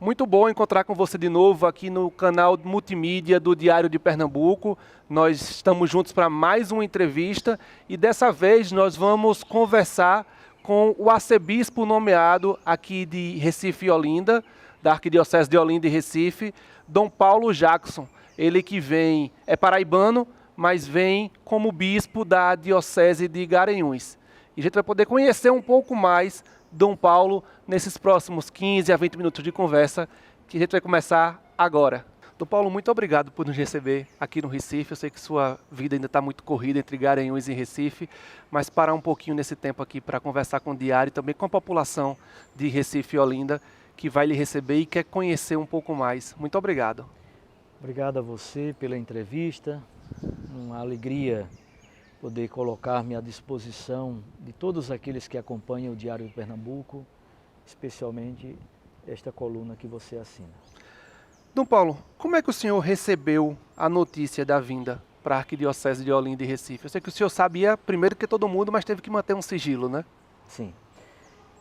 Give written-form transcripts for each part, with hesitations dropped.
Muito bom encontrar com você de novo aqui no canal multimídia do Diário de Pernambuco. Nós estamos juntos para mais uma entrevista e dessa vez nós vamos conversar com o arcebispo nomeado aqui de Recife e Olinda, da Arquidiocese de Olinda e Recife, Dom Paulo Jackson. Ele que é paraibano, mas vem como bispo da Diocese de Garanhuns. E a gente vai poder conhecer um pouco mais Dom Paulo nesses próximos 15 a 20 minutos de conversa que a gente vai começar agora. Dom Paulo, muito obrigado por nos receber aqui no Recife. Eu sei que sua vida ainda está muito corrida entre Garanhuns e Recife, mas parar um pouquinho nesse tempo aqui para conversar com o Diário e também com a população de Recife e Olinda que vai lhe receber e quer conhecer um pouco mais. Muito obrigado. Obrigado a você pela entrevista. Uma alegria poder colocar-me à disposição de todos aqueles que acompanham o Diário de Pernambuco, especialmente esta coluna que você assina. Dom Paulo, como é que o senhor recebeu a notícia da vinda para a Arquidiocese de Olinda e Recife? Eu sei que o senhor sabia primeiro que todo mundo, mas teve que manter um sigilo, né? Sim.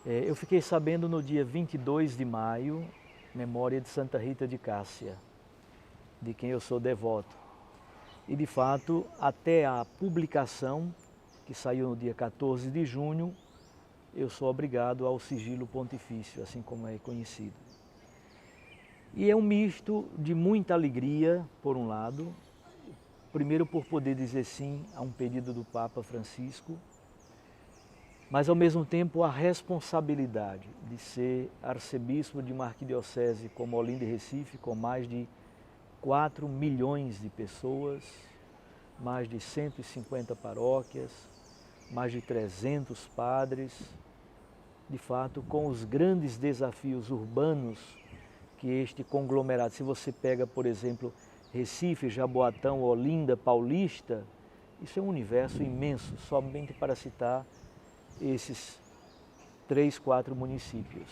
Eu fiquei sabendo no dia 22 de maio, memória de Santa Rita de Cássia, de quem eu sou devoto. E, de fato, até a publicação, que saiu no dia 14 de junho, eu sou obrigado ao sigilo pontifício, assim como é conhecido. E é um misto de muita alegria, por um lado, primeiro por poder dizer sim a um pedido do Papa Francisco, mas, ao mesmo tempo, a responsabilidade de ser arcebispo de uma arquidiocese como Olinda e Recife, com mais de 4 milhões de pessoas, mais de 150 paróquias, mais de 300 padres, de fato, com os grandes desafios urbanos que este conglomerado, se você pega, por exemplo, Recife, Jaboatão, Olinda, Paulista, isso é um universo imenso, somente para citar esses 3, 4 municípios.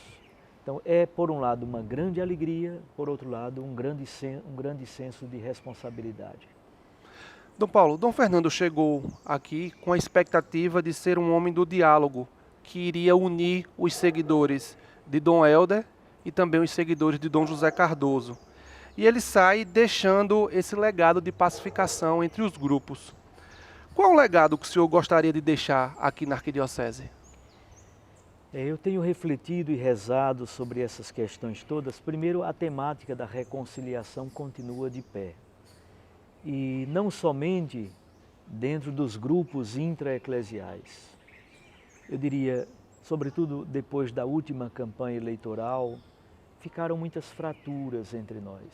Então, é, por um lado, uma grande alegria, por outro lado, um grande senso de responsabilidade. Dom Paulo, Dom Fernando chegou aqui com a expectativa de ser um homem do diálogo, que iria unir os seguidores de Dom Helder e também os seguidores de Dom José Cardoso. E ele sai deixando esse legado de pacificação entre os grupos. Qual o legado que o senhor gostaria de deixar aqui na Arquidiocese? Eu tenho refletido e rezado sobre essas questões todas. Primeiro, a temática da reconciliação continua de pé. E não somente dentro dos grupos intraeclesiais. Eu diria, sobretudo depois da última campanha eleitoral, ficaram muitas fraturas entre nós.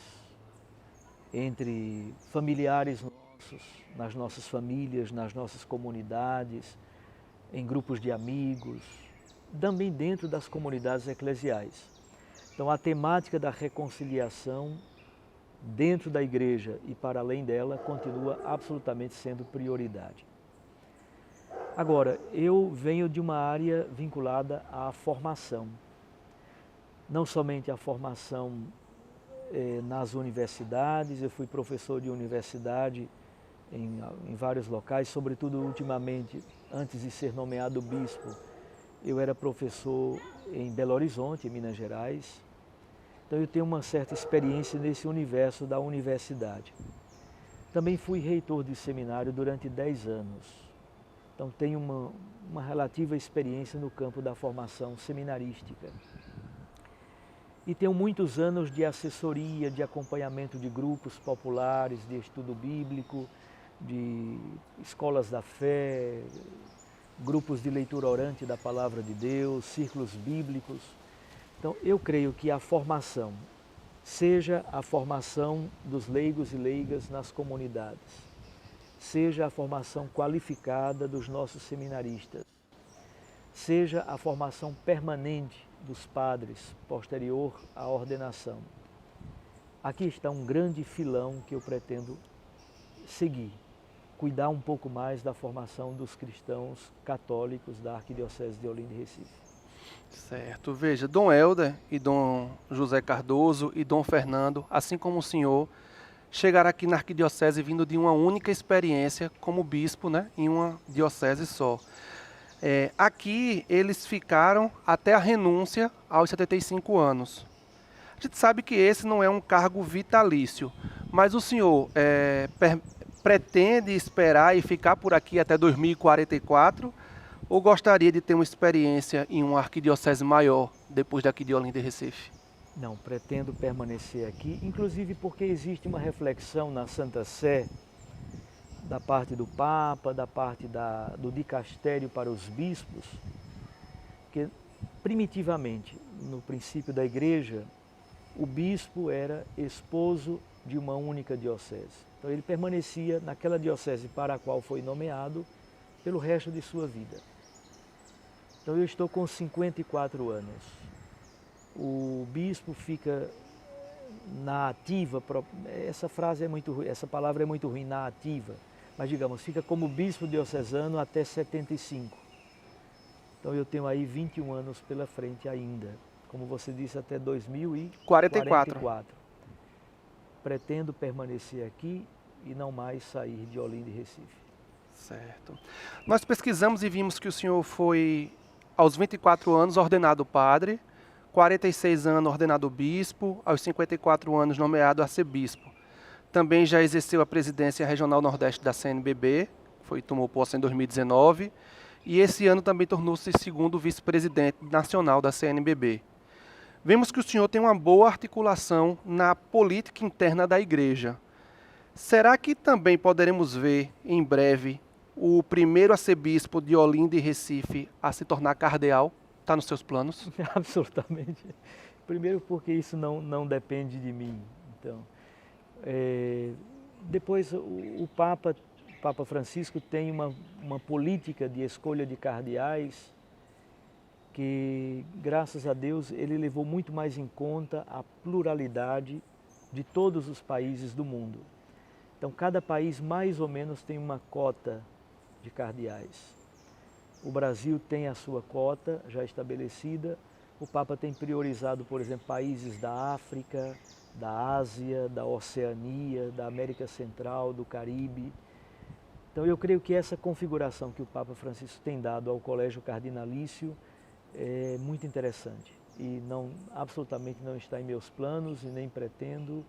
Entre familiares nossos, nas nossas famílias, nas nossas comunidades, em grupos de amigos, também dentro das comunidades eclesiais. Então, a temática da reconciliação dentro da igreja e para além dela continua absolutamente sendo prioridade. Agora, eu venho de uma área vinculada à formação. Não somente a formação nas universidades, eu fui professor de universidade em vários locais, sobretudo ultimamente, antes de ser nomeado bispo, eu era professor em Belo Horizonte, em Minas Gerais. Então eu tenho uma certa experiência nesse universo da universidade. Também fui reitor de seminário durante 10 anos. Então tenho uma relativa experiência no campo da formação seminarística. E tenho muitos anos de assessoria, de acompanhamento de grupos populares, de estudo bíblico, de escolas da fé, grupos de leitura orante da Palavra de Deus, círculos bíblicos. Então, eu creio que a formação, seja a formação dos leigos e leigas nas comunidades, seja a formação qualificada dos nossos seminaristas, seja a formação permanente dos padres posterior à ordenação. Aqui está um grande filão que eu pretendo seguir. Cuidar um pouco mais da formação dos cristãos católicos da Arquidiocese de Olinda e Recife. Certo. Veja, Dom Helder e Dom José Cardoso e Dom Fernando, assim como o senhor, chegaram aqui na Arquidiocese vindo de uma única experiência como bispo, né, em uma diocese só. Aqui eles ficaram até a renúncia aos 75 anos. A gente sabe que esse não é um cargo vitalício, mas o senhor pretende esperar e ficar por aqui até 2044 ou gostaria de ter uma experiência em uma arquidiocese maior depois daqui de Olinda e Recife? Não, pretendo permanecer aqui, inclusive porque existe uma reflexão na Santa Sé, da parte do Papa, da parte do dicastério para os bispos, que primitivamente, no princípio da Igreja, o bispo era esposo de uma única diocese. Então ele permanecia naquela diocese para a qual foi nomeado pelo resto de sua vida. Então eu estou com 54 anos. O bispo fica na ativa, essa frase é muito ruim, essa palavra é muito ruim, na ativa, mas digamos, fica como bispo diocesano até 75. Então eu tenho aí 21 anos pela frente ainda, como você disse, até 2044. Pretendo permanecer aqui e não mais sair de Olinda e Recife. Certo. Nós pesquisamos e vimos que o senhor foi, aos 24 anos, ordenado padre, 46 anos ordenado bispo, aos 54 anos nomeado arcebispo. Também já exerceu a presidência regional nordeste da CNBB, tomou posse em 2019, e esse ano também tornou-se segundo vice-presidente nacional da CNBB. Vemos que o senhor tem uma boa articulação na política interna da igreja. Será que também poderemos ver, em breve, o primeiro arcebispo de Olinda e Recife a se tornar cardeal? Está nos seus planos? Absolutamente. Primeiro porque isso não depende de mim. Então, depois o Papa Francisco tem uma política de escolha de cardeais que, graças a Deus, ele levou muito mais em conta a pluralidade de todos os países do mundo. Então, cada país mais ou menos tem uma cota de cardeais. O Brasil tem a sua cota já estabelecida. O Papa tem priorizado, por exemplo, países da África, da Ásia, da Oceania, da América Central, do Caribe. Então, eu creio que essa configuração que o Papa Francisco tem dado ao Colégio Cardinalício é muito interessante e absolutamente não está em meus planos e nem pretendo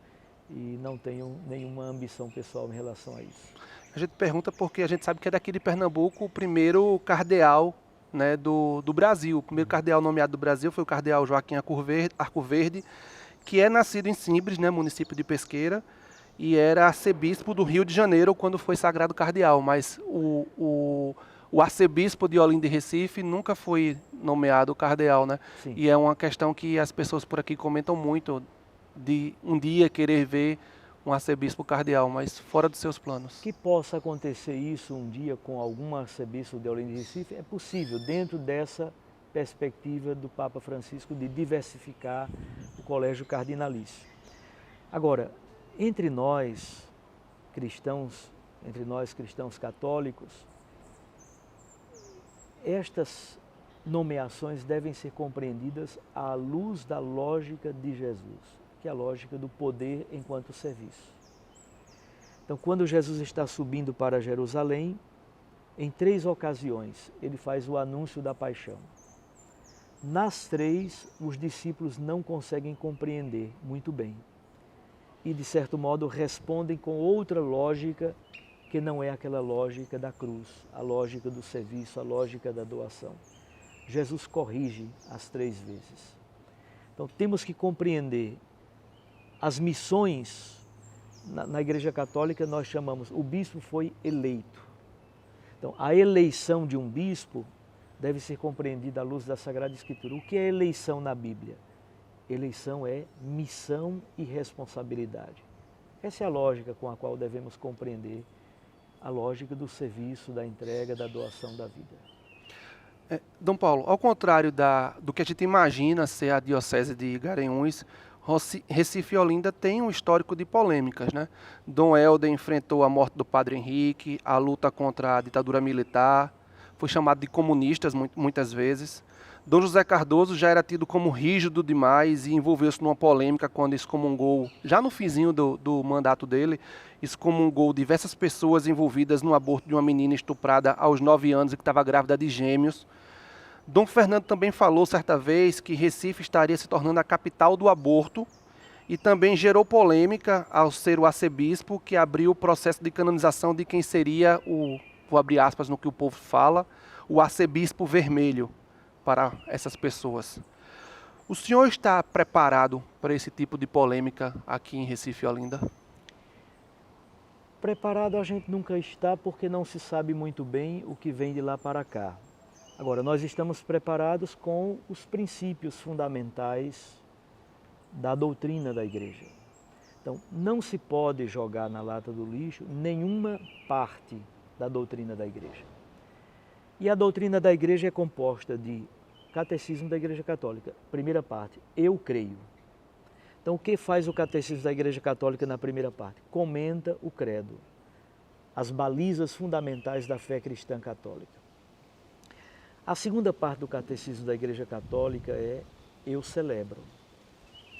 e não tenho nenhuma ambição pessoal em relação a isso. A gente pergunta porque a gente sabe que é daqui de Pernambuco o primeiro cardeal, né, do Brasil. O primeiro cardeal nomeado do Brasil foi o cardeal Joaquim Arcoverde, que é nascido em Simbres, né, município de Pesqueira, e era arcebispo do Rio de Janeiro quando foi sagrado cardeal, mas o arcebispo de Olinda e Recife nunca foi nomeado cardeal, né? Sim. E é uma questão que as pessoas por aqui comentam muito, de um dia querer ver um arcebispo cardeal, mas fora dos seus planos. Que possa acontecer isso um dia com algum arcebispo de Olinda e Recife é possível, dentro dessa perspectiva do Papa Francisco de diversificar o colégio cardinalício. Agora, entre nós cristãos católicos, estas nomeações devem ser compreendidas à luz da lógica de Jesus, que é a lógica do poder enquanto serviço. Então, quando Jesus está subindo para Jerusalém, em 3 ocasiões ele faz o anúncio da paixão. Nas 3, os discípulos não conseguem compreender muito bem e, de certo modo, respondem com outra lógica que não é aquela lógica da cruz, a lógica do serviço, a lógica da doação. Jesus corrige as 3 vezes. Então, temos que compreender as missões. Na Igreja Católica, nós chamamos, o bispo foi eleito. Então, a eleição de um bispo deve ser compreendida à luz da Sagrada Escritura. O que é eleição na Bíblia? Eleição é missão e responsabilidade. Essa é a lógica com a qual devemos compreender a lógica do serviço, da entrega, da doação da vida. Dom Paulo, ao contrário do que a gente imagina ser a diocese de Garanhuns, Recife e Olinda tem um histórico de polêmicas, né? Dom Helder enfrentou a morte do Padre Henrique, a luta contra a ditadura militar, foi chamado de comunistas muitas vezes. Dom José Cardoso já era tido como rígido demais e envolveu-se numa polêmica quando excomungou, já no finzinho do mandato dele, excomungou diversas pessoas envolvidas no aborto de uma menina estuprada aos 9 anos e que estava grávida de gêmeos. Dom Fernando também falou certa vez que Recife estaria se tornando a capital do aborto e também gerou polêmica ao ser o arcebispo que abriu o processo de canonização de quem seria vou abrir aspas no que o povo fala, o arcebispo vermelho para essas pessoas. O senhor está preparado para esse tipo de polêmica aqui em Recife e Olinda? Preparado a gente nunca está porque não se sabe muito bem o que vem de lá para cá. Agora, nós estamos preparados com os princípios fundamentais da doutrina da Igreja. Então, não se pode jogar na lata do lixo nenhuma parte da doutrina da Igreja. E a doutrina da Igreja é composta de Catecismo da Igreja Católica. Primeira parte, eu creio. Então, o que faz o Catecismo da Igreja Católica na primeira parte? Comenta o credo, as balizas fundamentais da fé cristã católica. A segunda parte do Catecismo da Igreja Católica é eu celebro.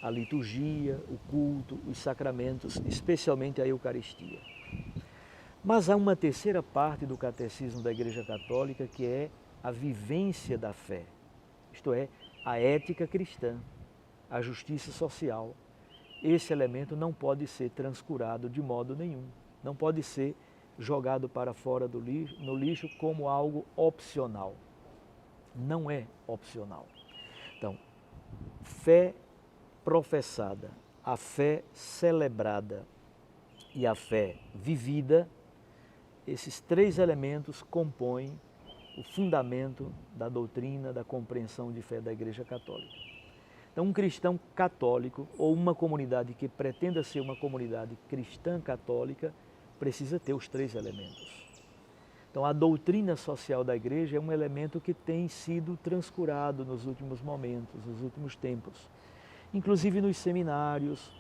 A liturgia, o culto, os sacramentos, especialmente a Eucaristia. Mas há uma terceira parte do Catecismo da Igreja Católica que é a vivência da fé, isto é, a ética cristã, a justiça social. Esse elemento não pode ser transcurado de modo nenhum, não pode ser jogado para fora no lixo como algo opcional. Não é opcional. Então, fé professada, a fé celebrada e a fé vivida, esses três elementos compõem o fundamento da doutrina, da compreensão de fé da Igreja Católica. Então, um cristão católico ou uma comunidade que pretenda ser uma comunidade cristã católica precisa ter os três elementos. Então, a doutrina social da Igreja é um elemento que tem sido transcurado nos últimos momentos, nos últimos tempos. Inclusive nos seminários,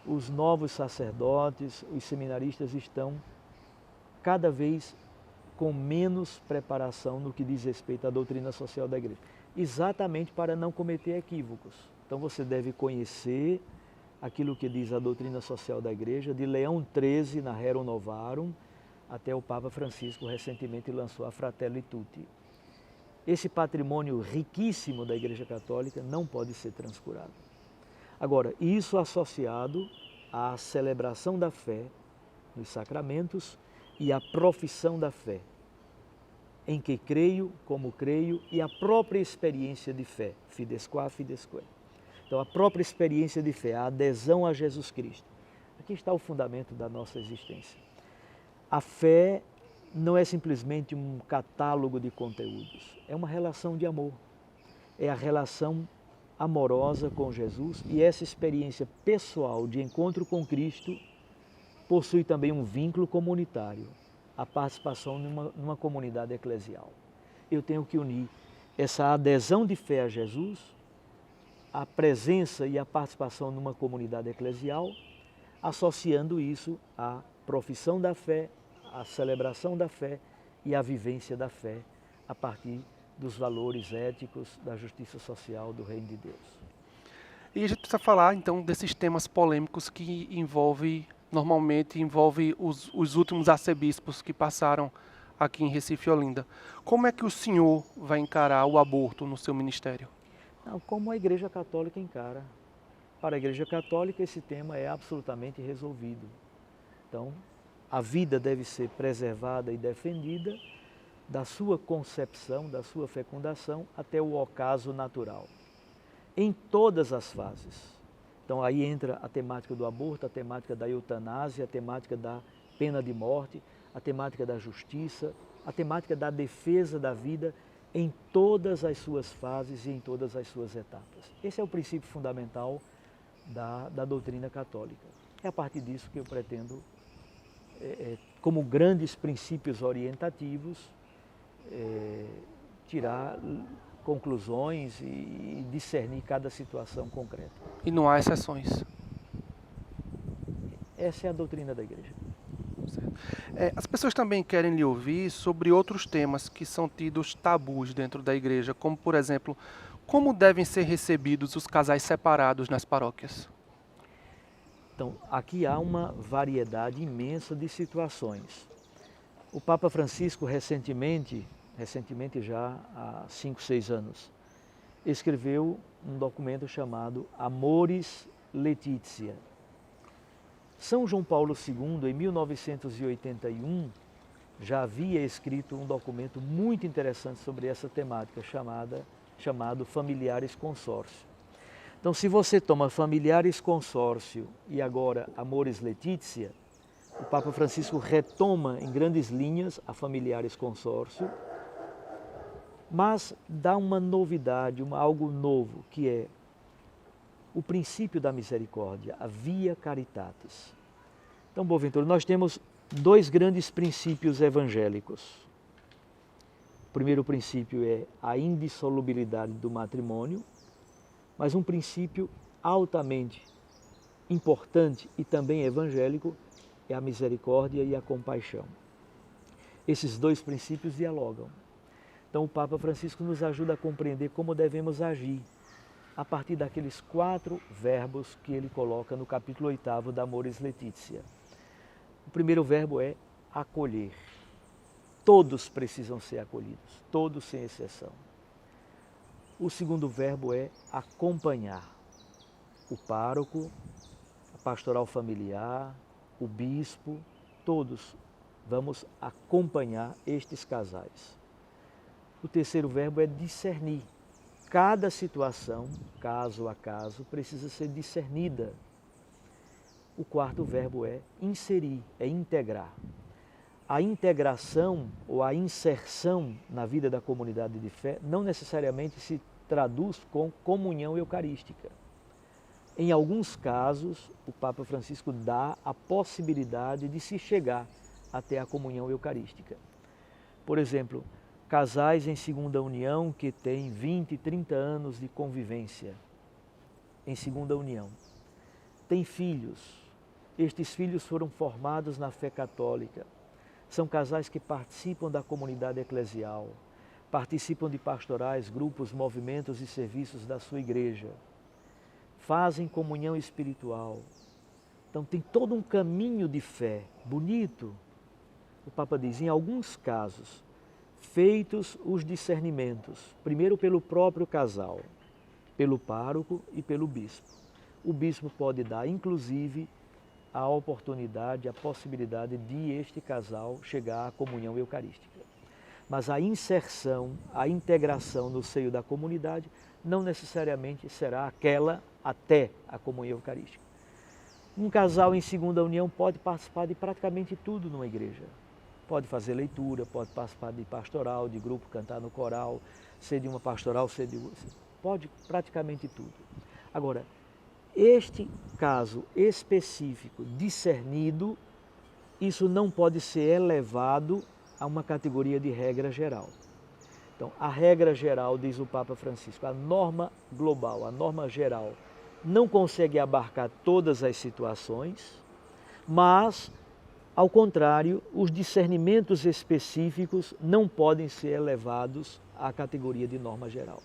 os novos sacerdotes, os seminaristas estão cada vez com menos preparação no que diz respeito à doutrina social da Igreja, exatamente para não cometer equívocos. Então você deve conhecer aquilo que diz a doutrina social da Igreja, de Leão XIII na Rerum Novarum, até o Papa Francisco recentemente lançou a Fratelli Tutti. Esse patrimônio riquíssimo da Igreja Católica não pode ser transcurado. Agora, isso associado à celebração da fé nos sacramentos e à profissão da fé, em que creio, como creio, e a própria experiência de fé, fides qua, fides quae. Então, a própria experiência de fé, a adesão a Jesus Cristo. Aqui está o fundamento da nossa existência. A fé não é simplesmente um catálogo de conteúdos, é uma relação de amor. É a relação amorosa com Jesus e essa experiência pessoal de encontro com Cristo possui também um vínculo comunitário, a participação numa comunidade eclesial. Eu tenho que unir essa adesão de fé a Jesus, a presença e a participação numa comunidade eclesial, associando isso à profissão da fé, à celebração da fé e à vivência da fé a partir dos valores éticos, da justiça social, do reino de Deus. E a gente precisa falar, então, desses temas polêmicos que normalmente envolve os últimos arcebispos que passaram aqui em Recife e Olinda. Como é que o senhor vai encarar o aborto no seu ministério? Não, como a Igreja Católica encara. Para a Igreja Católica, esse tema é absolutamente resolvido. Então, a vida deve ser preservada e defendida da sua concepção, da sua fecundação, até o ocaso natural, em todas as fases. Então aí entra a temática do aborto, a temática da eutanásia, a temática da pena de morte, a temática da justiça, a temática da defesa da vida em todas as suas fases e em todas as suas etapas. Esse é o princípio fundamental da doutrina católica. É a partir disso que eu pretendo, como grandes princípios orientativos, tirar conclusões e discernir cada situação concreta. E não há exceções? Essa é a doutrina da Igreja. As pessoas também querem lhe ouvir sobre outros temas que são tidos tabus dentro da Igreja, como, por exemplo, como devem ser recebidos os casais separados nas paróquias? Então, aqui há uma variedade imensa de situações. O Papa Francisco, recentemente já há 5, 6 anos, escreveu um documento chamado Amores Letícia. São João Paulo II, em 1981, já havia escrito um documento muito interessante sobre essa temática, chamado Familiares Consórcio. Então, se você toma Familiares Consórcio e agora Amoris Laetitia, o Papa Francisco retoma em grandes linhas a Familiares Consórcio, mas dá uma novidade, algo novo, que é o princípio da misericórdia, a Via Caritatis. Então, Boaventura, nós temos dois grandes princípios evangélicos. O primeiro princípio é a indissolubilidade do matrimônio, mas um princípio altamente importante e também evangélico é a misericórdia e a compaixão. Esses dois princípios dialogam. Então o Papa Francisco nos ajuda a compreender como devemos agir a partir daqueles 4 verbos que ele coloca no capítulo 8º da Amoris Laetitia. O primeiro verbo é acolher. Todos precisam ser acolhidos, todos sem exceção. O segundo verbo é acompanhar. O pároco, a pastoral familiar, o bispo, todos vamos acompanhar estes casais. O terceiro verbo é discernir. Cada situação, caso a caso, precisa ser discernida. O quarto verbo é inserir, é integrar. A integração ou a inserção na vida da comunidade de fé não necessariamente se traduz com comunhão eucarística. Em alguns casos, o Papa Francisco dá a possibilidade de se chegar até a comunhão eucarística. Por exemplo, casais em segunda união que têm 20, 30 anos de convivência em segunda união. Têm filhos. Estes filhos foram formados na fé católica. São casais que participam da comunidade eclesial, participam de pastorais, grupos, movimentos e serviços da sua igreja. Fazem comunhão espiritual. Então tem todo um caminho de fé bonito. O Papa diz, em alguns casos, feitos os discernimentos, primeiro pelo próprio casal, pelo pároco e pelo bispo. O bispo pode dar, inclusive, a oportunidade, a possibilidade de este casal chegar à comunhão eucarística. Mas a inserção, a integração no seio da comunidade não necessariamente será aquela até a comunhão eucarística. Um casal em segunda união pode participar de praticamente tudo numa igreja. Pode fazer leitura, pode participar de pastoral, de grupo, cantar no coral, ser de uma pastoral, pode praticamente tudo. Agora, este caso específico, discernido, isso não pode ser elevado a uma categoria de regra geral. Então, a regra geral, diz o Papa Francisco, a norma global, a norma geral, não consegue abarcar todas as situações, mas, ao contrário, os discernimentos específicos não podem ser elevados à categoria de norma geral.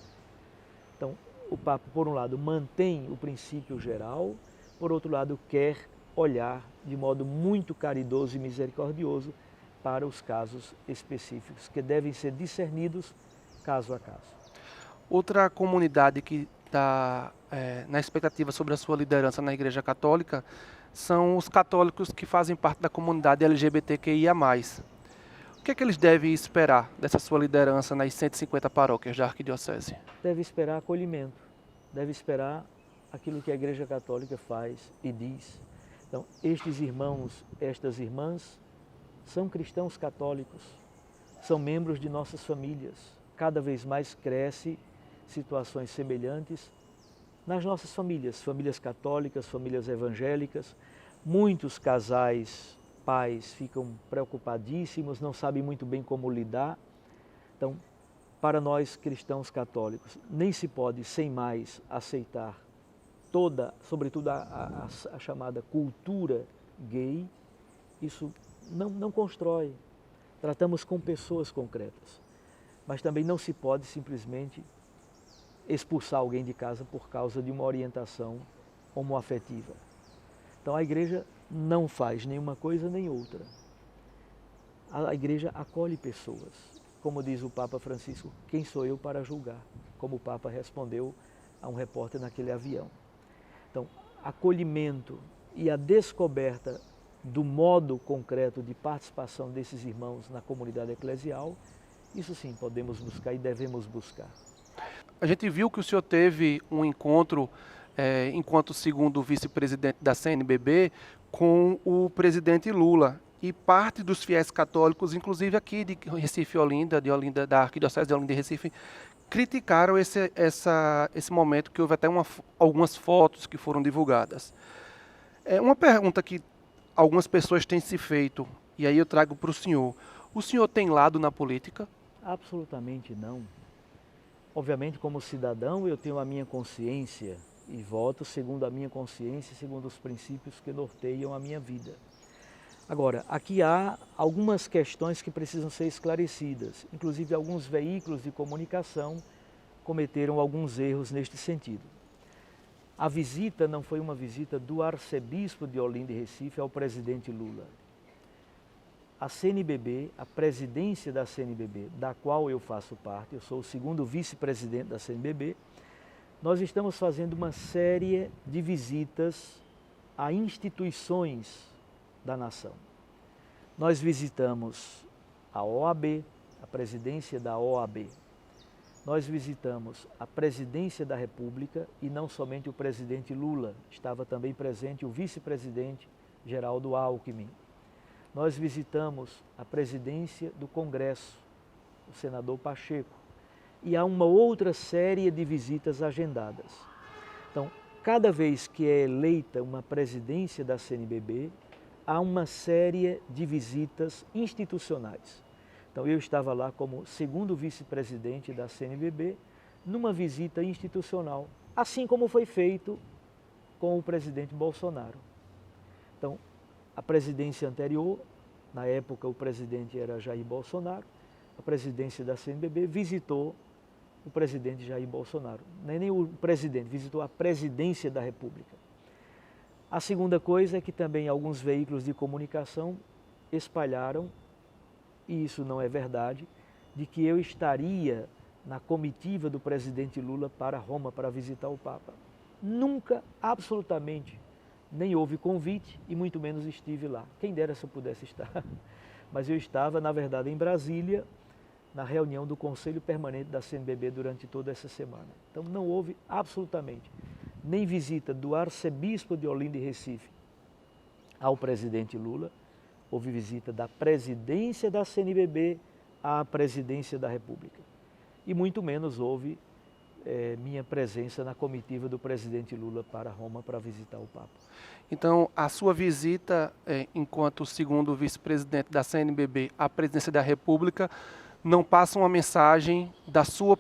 Então, o Papa, por um lado, mantém o princípio geral, por outro lado, quer olhar de modo muito caridoso e misericordioso para os casos específicos, que devem ser discernidos caso a caso. Outra comunidade que está na expectativa sobre a sua liderança na Igreja Católica são os católicos que fazem parte da comunidade LGBTQIA+. O que é que eles devem esperar dessa sua liderança nas 150 paróquias da Arquidiocese? Deve esperar acolhimento, deve esperar aquilo que a Igreja Católica faz e diz. Então, estes irmãos, estas irmãs, são cristãos católicos, são membros de nossas famílias. Cada vez mais cresce situações semelhantes nas nossas famílias, famílias católicas, famílias evangélicas. Muitos casais, pais, ficam preocupadíssimos, não sabem muito bem como lidar. Então, para nós cristãos católicos, nem se pode, sem mais, aceitar toda, sobretudo a chamada cultura gay. Isso não constrói. Tratamos com pessoas concretas. Mas também não se pode simplesmente expulsar alguém de casa por causa de uma orientação homoafetiva. Então a igreja não faz nenhuma coisa nem outra. A igreja acolhe pessoas. Como diz o Papa Francisco, quem sou eu para julgar? Como o Papa respondeu a um repórter naquele avião. Então, acolhimento e a descoberta do modo concreto de participação desses irmãos na comunidade eclesial, isso sim podemos buscar e devemos buscar. A gente viu que o senhor teve um encontro, enquanto segundo vice-presidente da CNBB, com o presidente Lula. E parte dos fiéis católicos, inclusive aqui de Recife e Olinda, da Arquidiocese de Olinda e Recife, criticaram esse momento, que houve até algumas fotos que foram divulgadas. Uma pergunta que algumas pessoas têm se feito, e aí eu trago para o senhor. O senhor tem lado na política? Absolutamente não. Obviamente, como cidadão, eu tenho a minha consciência e voto segundo a minha consciência, segundo os princípios que norteiam a minha vida. Agora, aqui há algumas questões que precisam ser esclarecidas, inclusive alguns veículos de comunicação cometeram alguns erros neste sentido. A visita não foi uma visita do arcebispo de Olinda e Recife ao presidente Lula. A CNBB, a presidência da CNBB, da qual eu faço parte, eu sou o segundo vice-presidente da CNBB, nós estamos fazendo uma série de visitas a instituições da nação. Nós visitamos a OAB, a presidência da OAB. Nós visitamos a presidência da República e não somente o presidente Lula, estava também presente o vice-presidente Geraldo Alckmin. Nós visitamos a presidência do Congresso, o senador Pacheco, e há uma outra série de visitas agendadas. Então, cada vez que é eleita uma presidência da CNBB, há uma série de visitas institucionais. Então, eu estava lá como segundo vice-presidente da CNBB, numa visita institucional, assim como foi feito com o presidente Bolsonaro. Então, a presidência anterior, na época o presidente era Jair Bolsonaro, a presidência da CNBB visitou o presidente Jair Bolsonaro. Nem o presidente, visitou a presidência da República. A segunda coisa é que também alguns veículos de comunicação espalharam, e isso não é verdade, de que eu estaria na comitiva do presidente Lula para Roma para visitar o Papa. Nunca, absolutamente, nem houve convite e muito menos estive lá. Quem dera se eu pudesse estar. Mas eu estava, na verdade, em Brasília, na reunião do Conselho Permanente da CNBB durante toda essa semana. Então não houve absolutamente nem visita do arcebispo de Olinda e Recife ao presidente Lula, houve visita da presidência da CNBB à presidência da República. E muito menos houve minha presença na comitiva do presidente Lula para Roma para visitar o Papa. Então, a sua visita, enquanto segundo vice-presidente da CNBB à presidência da República, não passa uma mensagem da sua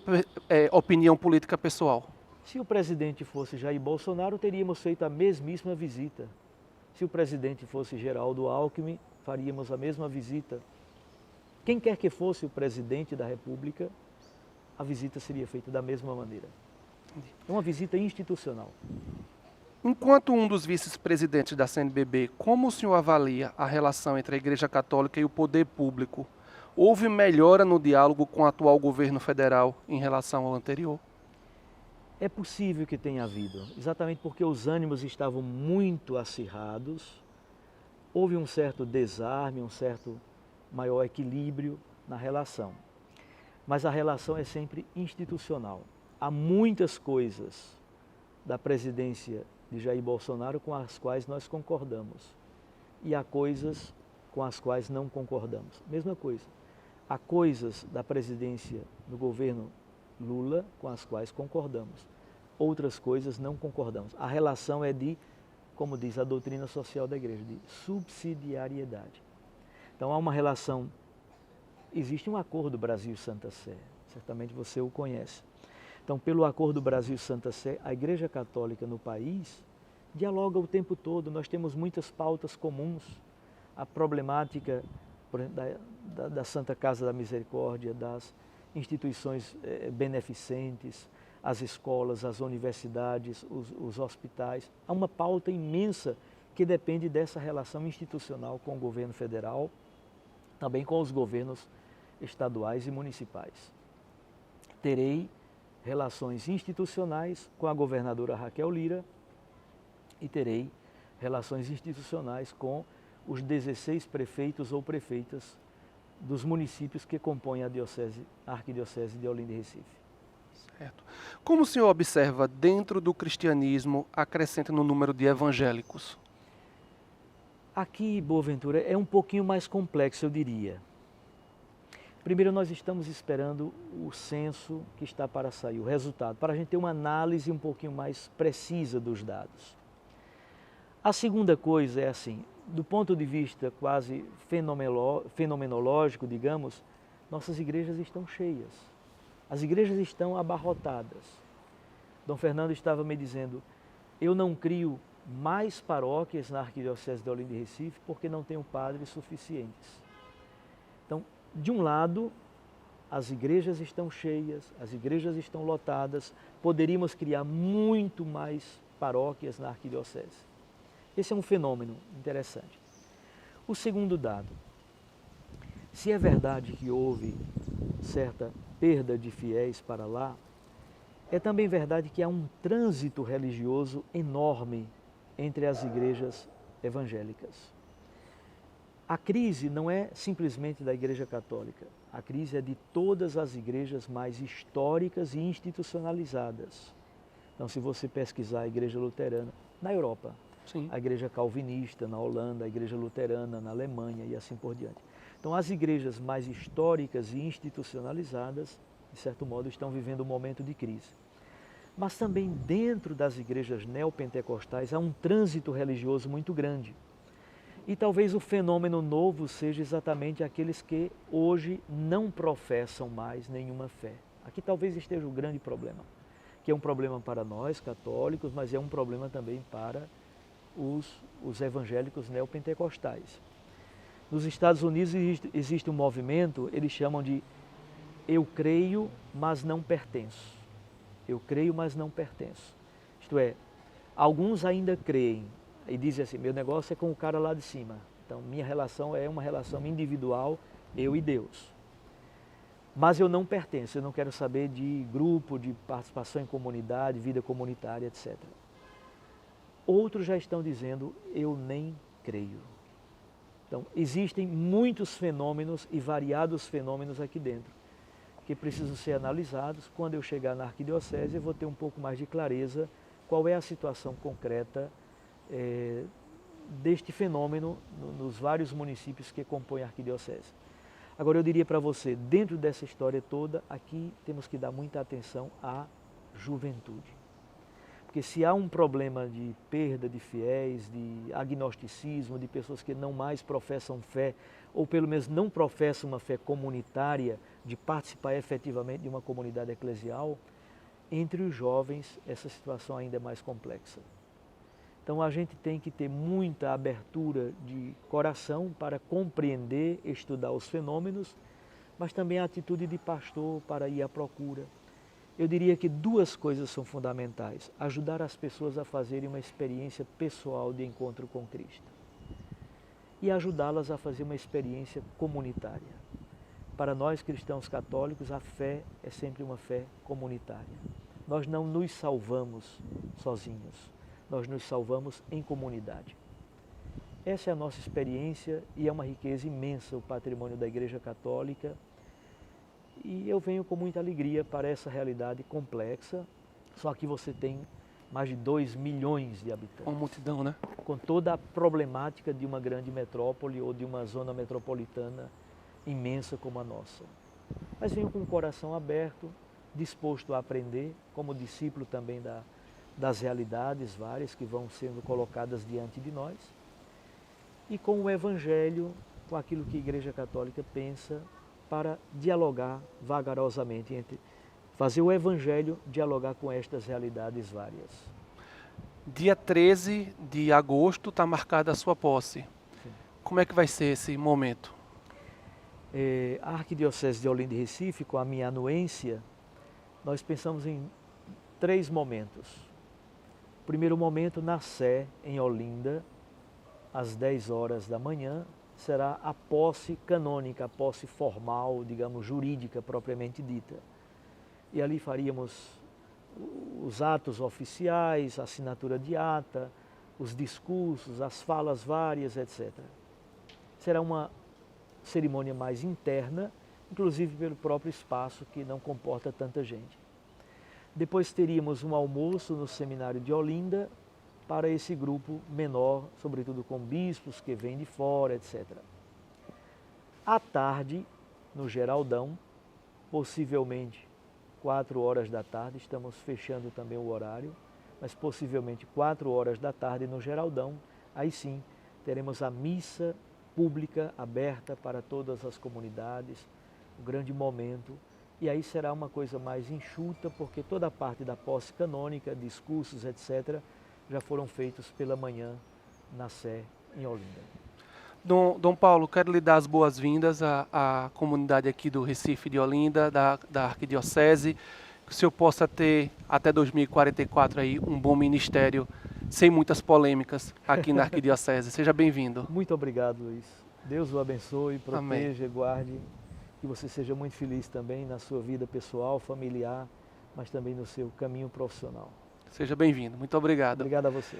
opinião política pessoal? Se o presidente fosse Jair Bolsonaro, teríamos feito a mesmíssima visita. Se o presidente fosse Geraldo Alckmin, faríamos a mesma visita. Quem quer que fosse o presidente da República, a visita seria feita da mesma maneira. É uma visita institucional. Enquanto um dos vice-presidentes da CNBB, como o senhor avalia a relação entre a Igreja Católica e o poder público? Houve melhora no diálogo com o atual governo federal em relação ao anterior? É possível que tenha havido, exatamente porque os ânimos estavam muito acirrados, houve um certo desarme, um certo maior equilíbrio na relação. Mas a relação é sempre institucional. Há muitas coisas da presidência de Jair Bolsonaro com as quais nós concordamos e há coisas com as quais não concordamos. Mesma coisa, há coisas da presidência do governo Lula com as quais concordamos, outras coisas não concordamos. A relação é de, como diz a doutrina social da igreja, de subsidiariedade. Então há uma relação, existe um acordo Brasil-Santa Sé, certamente você o conhece. Então, pelo acordo Brasil-Santa Sé, a Igreja Católica no país dialoga o tempo todo, nós temos muitas pautas comuns, a problemática, por exemplo, da Santa Casa da Misericórdia, das instituições beneficentes, as escolas, as universidades, os hospitais. Há uma pauta imensa que depende dessa relação institucional com o governo federal, também com os governos estaduais e municipais. Terei relações institucionais com a governadora Raquel Lira, e terei relações institucionais com os 16 prefeitos ou prefeitas dos municípios que compõem a Arquidiocese de Olinda e Recife. Certo. Como o senhor observa, dentro do cristianismo, acrescenta no número de evangélicos? Aqui, Boaventura, é um pouquinho mais complexo, eu diria. Primeiro, nós estamos esperando o censo que está para sair, o resultado, para a gente ter uma análise um pouquinho mais precisa dos dados. A segunda coisa é assim, do ponto de vista quase fenomenológico, digamos, nossas igrejas estão cheias. As igrejas estão abarrotadas. Dom Fernando estava me dizendo, eu não crio mais paróquias na Arquidiocese de Olinda e Recife porque não tenho padres suficientes. Então, de um lado, as igrejas estão cheias, as igrejas estão lotadas, poderíamos criar muito mais paróquias na Arquidiocese. Esse é um fenômeno interessante. O segundo dado, se é verdade que houve certa perda de fiéis para lá, é também verdade que há um trânsito religioso enorme entre as igrejas evangélicas. A crise não é simplesmente da Igreja Católica, a crise é de todas as igrejas mais históricas e institucionalizadas. Então, se você pesquisar a Igreja Luterana na Europa, Sim. a Igreja Calvinista na Holanda, a Igreja Luterana na Alemanha e assim por diante. Então, as igrejas mais históricas e institucionalizadas, de certo modo, estão vivendo um momento de crise. Mas também dentro das igrejas neopentecostais há um trânsito religioso muito grande. E talvez o fenômeno novo seja exatamente aqueles que hoje não professam mais nenhuma fé. Aqui talvez esteja o grande problema, que é um problema para nós, católicos, mas é um problema também para os evangélicos neopentecostais. Nos Estados Unidos existe um movimento, eles chamam de eu creio, mas não pertenço. Eu creio, mas não pertenço. Isto é, alguns ainda creem e dizem assim, meu negócio é com o cara lá de cima. Então, minha relação é uma relação individual, eu e Deus. Mas eu não pertenço, eu não quero saber de grupo, de participação em comunidade, vida comunitária, etc. Outros já estão dizendo, eu nem creio. Então, existem muitos fenômenos e variados fenômenos aqui dentro, que precisam ser analisados. Quando eu chegar na Arquidiocese, eu vou ter um pouco mais de clareza qual é a situação concreta deste fenômeno nos vários municípios que compõem a Arquidiocese. Agora, eu diria para você, dentro dessa história toda, aqui temos que dar muita atenção à juventude. Porque se há um problema de perda de fiéis, de agnosticismo, de pessoas que não mais professam fé, ou pelo menos não professam uma fé comunitária, de participar efetivamente de uma comunidade eclesial, entre os jovens essa situação ainda é mais complexa. Então a gente tem que ter muita abertura de coração para compreender, estudar os fenômenos, mas também a atitude de pastor para ir à procura. Eu diria que duas coisas são fundamentais. Ajudar as pessoas a fazerem uma experiência pessoal de encontro com Cristo. E ajudá-las a fazer uma experiência comunitária. Para nós cristãos católicos, a fé é sempre uma fé comunitária. Nós não nos salvamos sozinhos, nós nos salvamos em comunidade. Essa é a nossa experiência e é uma riqueza imensa o patrimônio da Igreja Católica. E eu venho com muita alegria para essa realidade complexa, só que você tem mais de 2 milhões de habitantes. Uma multidão, né? Com toda a problemática de uma grande metrópole ou de uma zona metropolitana imensa como a nossa. Mas venho com o coração aberto, disposto a aprender, como discípulo também das realidades várias que vão sendo colocadas diante de nós, e com o Evangelho, com aquilo que a Igreja Católica pensa, para dialogar vagarosamente, fazer o Evangelho dialogar com estas realidades várias. Dia 13 de agosto está marcada a sua posse. Sim. Como é que vai ser esse momento? A Arquidiocese de Olinda e Recife, com a minha anuência, nós pensamos em 3 momentos. O primeiro momento, na Sé, em Olinda, às 10 horas da manhã, será a posse canônica, a posse formal, digamos, jurídica propriamente dita. E ali faríamos os atos oficiais, a assinatura de ata, os discursos, as falas várias, etc. Será uma cerimônia mais interna, inclusive pelo próprio espaço que não comporta tanta gente. Depois teríamos um almoço no seminário de Olinda para esse grupo menor, sobretudo com bispos que vêm de fora, etc. À tarde, no Geraldão, possivelmente 4 horas da tarde, estamos fechando também o horário, mas possivelmente 4 horas da tarde no Geraldão, aí sim teremos a missa pública aberta para todas as comunidades, um grande momento, e aí será uma coisa mais enxuta, porque toda a parte da posse canônica, discursos, etc., já foram feitos pela manhã na Sé, em Olinda. Dom Paulo, quero lhe dar as boas-vindas à comunidade aqui do Recife de Olinda, da Arquidiocese, que o senhor possa ter até 2044 aí um bom ministério, sem muitas polêmicas aqui na Arquidiocese. Seja bem-vindo. Muito obrigado, Luiz. Deus o abençoe, proteja e guarde, que você seja muito feliz também na sua vida pessoal, familiar, mas também no seu caminho profissional. Seja bem-vindo. Muito obrigado. Obrigado a você.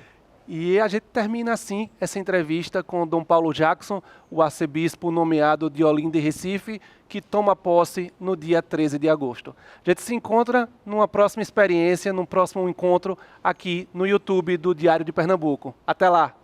E a gente termina assim essa entrevista com Dom Paulo Jackson, o arcebispo nomeado de Olinda e Recife, que toma posse no dia 13 de agosto. A gente se encontra numa próxima experiência, num próximo encontro aqui no YouTube do Diário de Pernambuco. Até lá!